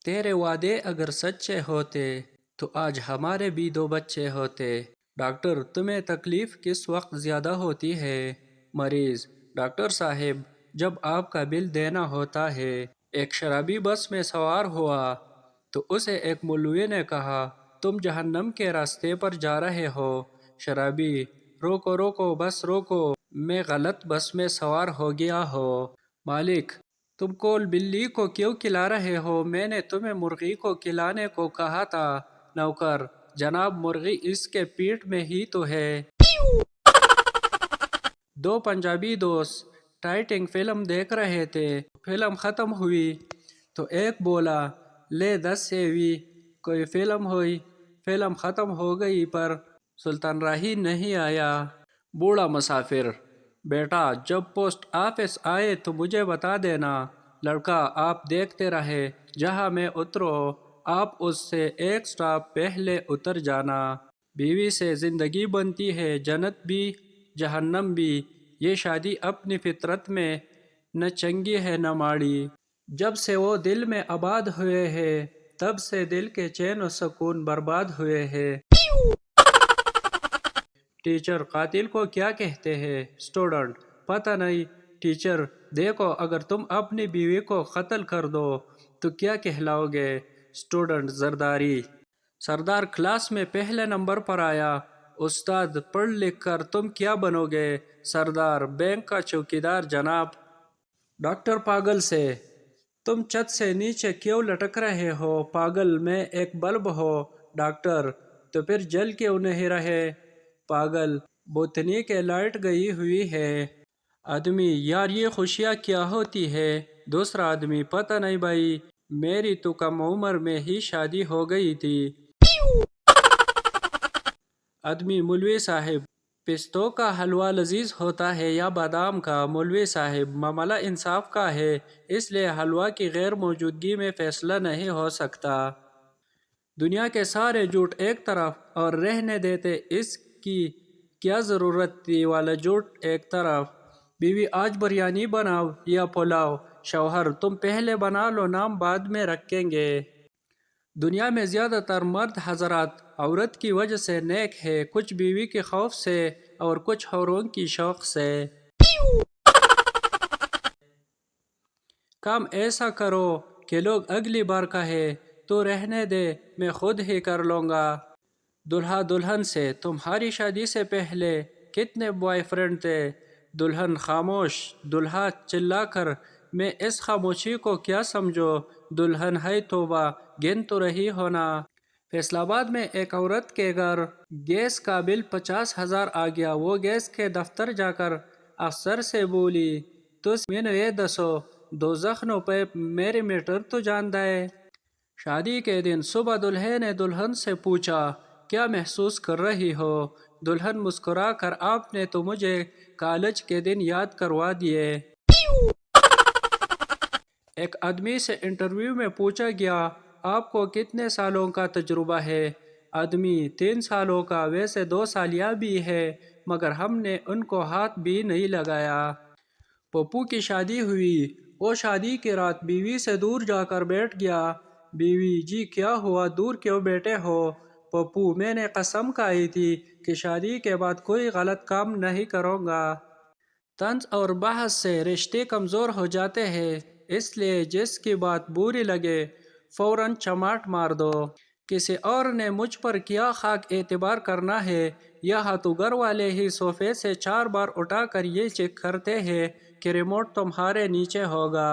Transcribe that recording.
تیرے وعدے اگر سچے ہوتے تو آج ہمارے بھی 2 بچے ہوتے۔ ڈاکٹر تمہیں تکلیف کس وقت زیادہ ہوتی ہے؟ مریض: ڈاکٹر صاحب، جب آپ کا بل دینا ہوتا ہے۔ ایک شرابی بس میں سوار ہوا تو اسے ایک مولوی نے کہا، تم جہنم کے راستے پر جا رہے ہو۔ شرابی: روکو روکو، بس روکو، میں غلط بس میں سوار ہو گیا ہوں۔ مالک: تم کول بلی کو کیوں کھلا رہے ہو؟ میں نے تمہیں مرغی کو کھلانے کو کہا تھا۔ نوکر: جناب، مرغی اس کے پیٹ میں ہی تو ہے۔ 2 پنجابی دوست ٹائٹینک فلم دیکھ رہے تھے۔ فلم ختم ہوئی تو ایک بولا، لے 10 سیوی، کوئی فلم ہوئی۔ فلم ختم ہو گئی پر سلطان راہی نہیں آیا۔ بوڑھا مسافر: بیٹا، جب پوسٹ آفس آئے تو مجھے بتا دینا۔ لڑکا: آپ دیکھتے رہے، جہاں میں اتروں آپ اس سے 1 سٹاپ پہلے اتر جانا۔ بیوی سے زندگی بنتی ہے، جنت بھی جہنم بھی۔ یہ شادی اپنی فطرت میں نہ چنگی ہے نہ ماڑی۔ جب سے وہ دل میں آباد ہوئے ہیں، تب سے دل کے چین و سکون برباد ہوئے ہیں۔ ٹیچر: قاتل کو کیا کہتے ہیں؟ اسٹوڈنٹ: پتہ نہیں ٹیچر۔ دیکھو، اگر تم اپنی بیوی کو قتل کر دو تو کیا کہلاؤ گے؟ اسٹوڈنٹ: زرداری۔ سردار کلاس میں پہلے نمبر پر آیا۔ استاد: پڑھ لکھ کر تم کیا بنو گے؟ سردار: بینک کا چوکیدار جناب۔ ڈاکٹر پاگل سے: تم چھت سے نیچے کیوں لٹک رہے ہو؟ پاگل: میں ایک بلب ہوں۔ ڈاکٹر: تو پھر جل کیوں نہیں رہے؟ پاگل: بوتنی کے لائٹ گئی ہوئی ہے۔ آدمی: یار یہ خوشیاں کیا ہوتی ہے؟ دوسرا آدمی: پتہ نہیں بھائی، میری تو کم عمر میں ہی شادی ہو گئی تھی۔ آدمی: مولوی صاحب، پستوں کا حلوہ لذیذ ہوتا ہے یا بادام کا؟ مولوی صاحب: معاملہ انصاف کا ہے، اس لیے حلوہ کی غیر موجودگی میں فیصلہ نہیں ہو سکتا۔ دنیا کے سارے جھوٹ ایک طرف اور رہنے دیتے اس کی کیا ضرورت تھی والا جھوٹ ایک طرف۔ بیوی: آج بریانی بناؤ یا پلاؤ؟ شوہر: تم پہلے بنا لو، نام بعد میں رکھیں گے۔ دنیا میں زیادہ تر مرد حضرات عورت کی وجہ سے نیک ہے، کچھ بیوی کے خوف سے اور کچھ حوروں کی شوق سے۔ کام ایسا کرو کہ لوگ اگلی بار کہے، تو رہنے دے، میں خود ہی کر لوں گا۔ دلہا دلہن سے: تمہاری شادی سے پہلے کتنے بوائے فرینڈ تھے؟ دلہن خاموش، دلہا چلا کر: میں اس خاموشی کو کیا سمجھوں؟ دلہن: ہے توبہ، گن تو رہی ہو نا۔ فیصل آباد میں ایک عورت کے گھر گیس کا بل 50,000 آ گیا۔ وہ گیس کے دفتر جا کر افسر سے بولی، تس مینو یہ دسو، دوزخ نو پیپ میری میٹر تو جاندہ ہے۔ شادی کے دن صبح دلہے نے دلہن سے پوچھا، کیا محسوس کر رہی ہو؟ دلہن مسکرا کر: آپ نے تو مجھے کالج کے دن یاد کروا دیے۔ ایک آدمی سے انٹرویو میں پوچھا گیا، آپ کو کتنے سالوں کا تجربہ ہے؟ آدمی: 3 سالوں کا، ویسے 2 سالیاں بھی ہے مگر ہم نے ان کو ہاتھ بھی نہیں لگایا۔ پپو کی شادی ہوئی۔ وہ شادی کی رات بیوی سے دور جا کر بیٹھ گیا۔ بیوی: جی کیا ہوا، دور کیوں بیٹھے ہو؟ پپو: میں نے قسم کھائی تھی کہ شادی کے بعد کوئی غلط کام نہیں کروں گا۔ طنز اور بحث سے رشتے کمزور ہو جاتے ہیں، اس لیے جس کی بات بری لگے فوراً چماٹ مار دو۔ کسی اور نے مجھ پر کیا خاک اعتبار کرنا ہے؟ یہاں تو گھر والے ہی صوفے سے 4 بار اٹھا کر یہ چیک کرتے ہیں کہ ریموٹ تمہارے نیچے ہوگا۔